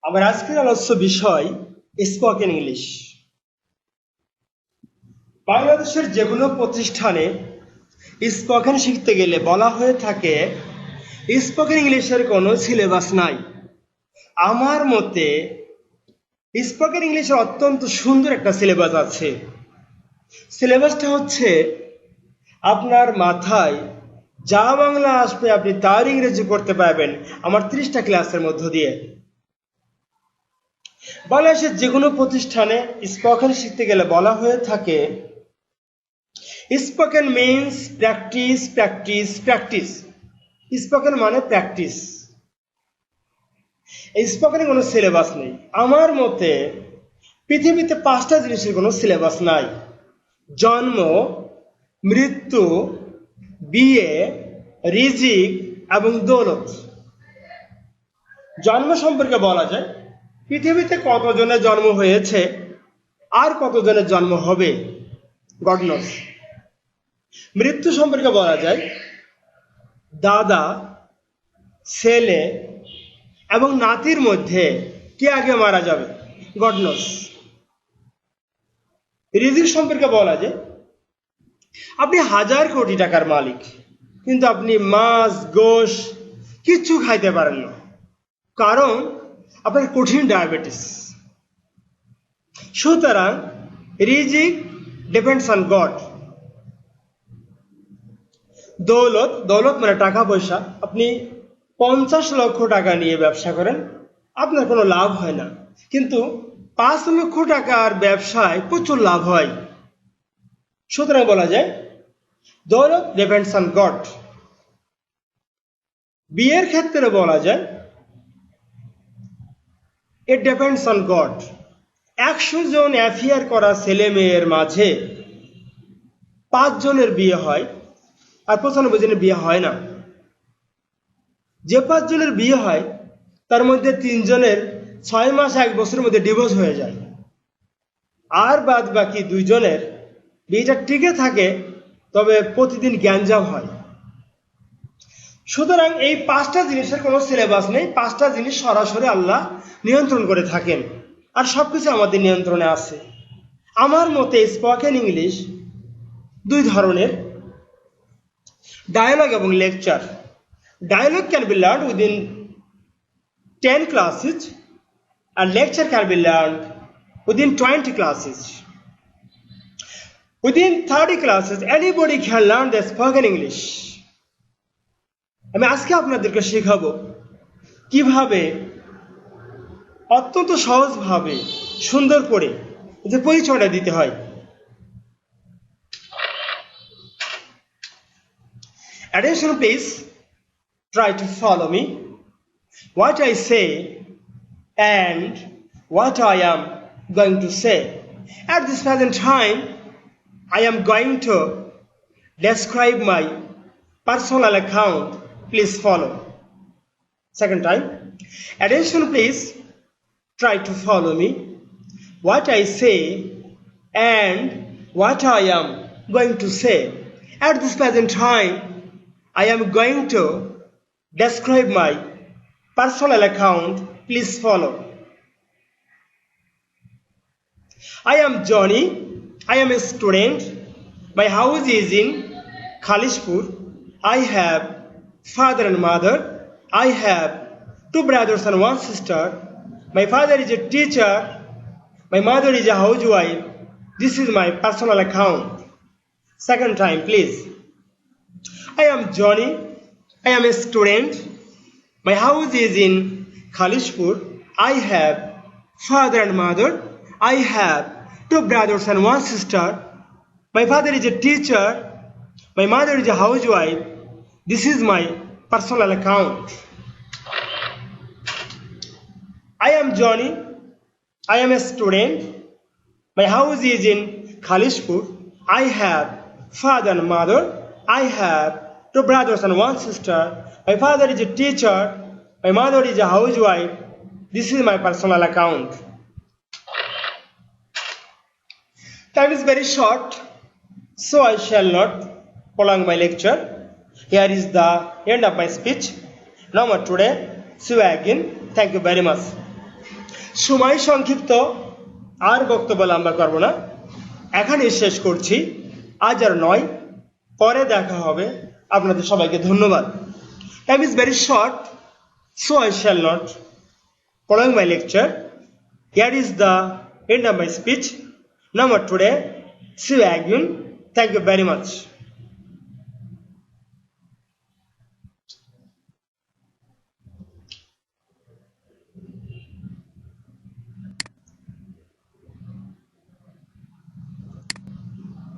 আমার আজকের আলোচ্য বিষয় স্পোকেন ইংলিশ। বাংলাদেশের যে কোনো প্রতিষ্ঠানে স্পোকেন শিখতে গেলে বলা হয়ে থাকে স্পোকেন ইংলিশের কোনো সিলেবাস নাই। আমার মতে স্পোকেন ইংলিশের অত্যন্ত সুন্দর একটা সিলেবাস আছে। সিলেবাসটা হচ্ছে আপনার মাথায় যা বাংলা আসবে আপনি তার ইংরেজি পড়তে পারবেন আমার 30টা ক্লাসের মধ্য দিয়ে। বাংলাদেশের যে কোনো প্রতিষ্ঠানে স্পোকেন শিখতে গেলে বলা হয়ে থাকে spoken means practice practice practice. Spoken মানে প্র্যাকটিস। এই স্পোকেনে কোনো সিলেবাস নেই। আমার মতে পৃথিবীতে 5টা জিনিসের কোনো সিলেবাস নাই: জন্ম, মৃত্যু, বিয়ে, রিজিক এবং দৌলত। জন্ম সম্পর্কে বলা যায় পৃথিবীতে কতজনের জন্ম হয়েছে আর কতজনের জন্ম হবে, গড নোস। মৃত্যু সম্পর্কে বলা যায় দাদা, ছেলে এবং নাতির মধ্যে কে আগে মারা যাবে, গড নোস। রিজিক সম্পর্কে বলা যায় আপনি 1000 কোটি টাকার মালিক কিন্তু আপনি মাছ গোশ কিচ্ছু খাইতে পারেন না, কারণ আপনার কঠিন ডায়াবেটিস। সুতরাং রিজিক ডিপেন্ডস অন গড। দৌলত, দৌলত মানে টাকা পয়সা। আপনি 50 লক্ষ টাকা নিয়ে ব্যবসা করেন, আপনার কোনো লাভ হয় না, কিন্তু 5 লক্ষ টাকার ব্যবসায় প্রচুর লাভ হয়। সুতরাং বলা যায় দৌলত ডিপেন্ডস অন গড। বিয়ের ক্ষেত্রে বলা যায় ইট ডিপেন্ডস অন গড। 100 জন অ্যাফেয়ার করা ছেলে মেয়ের মাঝে 5 জনের বিয়ে হয় আর 95 জনের বিয়ে হয় না। যে 5 জনের বিয়ে হয় তার মধ্যে 3 জনের 6 মাস 1 বছরের মধ্যে ডিভোর্স হয়ে যায়, আর বাদ বাকি 2 জনের বিয়েটা টিকে থাকে, তবে প্রতিদিন গ্যাঞ্জাম হয়। সুতরাং এই 5টা জিনিসের কোনো সিলেবাস নেই। 5টা জিনিস সরাসরি আল্লাহ নিয়ন্ত্রণ করে থাকেন, আর সবকিছু আমাদের নিয়ন্ত্রণে আছে। আমার মতে স্পোকেন ইংলিশ 2 ধরনের: ডায়ালগ এবং lecture. Dialogue can be learned within 10 classes and lecture can be learned within 20 classes. Within 30 classes, anybody can learn the spoken English. আমি আজকে আপনাদেরকে শেখাবো কিভাবে অত্যন্ত সহজভাবে সুন্দর করে যে পরিচয়টা দিতে হয়। Attention please. Try to follow me. What I say and what I am going to say. At this present time, I am going to describe my personal account. Please follow. Second time. Attention please. Try to follow me. What I say and what I am going to say. At this present time, I am going to describe my personal account. Please follow. I am Johnny. I am a student. My house is in Khalishpur. I have father and mother. I have 2 brothers and 1 sister. My father is a teacher. My mother is a housewife. This is my personal account. Second time, please. I am Johnny. I am a student. My house is in Khalishpur. I have father and mother. I have 2 brothers and 1 sister. My father is a teacher. My mother is a housewife. This is my personal account. I am Johnny. I am a student. My house is in Khalishpur. I have father and mother. I have 2 brothers and 1 sister. My father is a teacher. My mother is a housewife. This is my personal account. Time is very short, so I shall not prolong my lecture. Here is the end of my speech. No more today. See you again. Thank you very much. সময় সংক্ষিপ্ত, আর বক্তব্য লম্বা করব না, এখানেই শেষ করছি। আজ আর নয়, পরে দেখা হবে। আপনাদের সবাইকে ধন্যবাদ। Time is very short, so I shall not prolong my lecture. Here is the end of my speech. Now today, see you again. Thank you very much.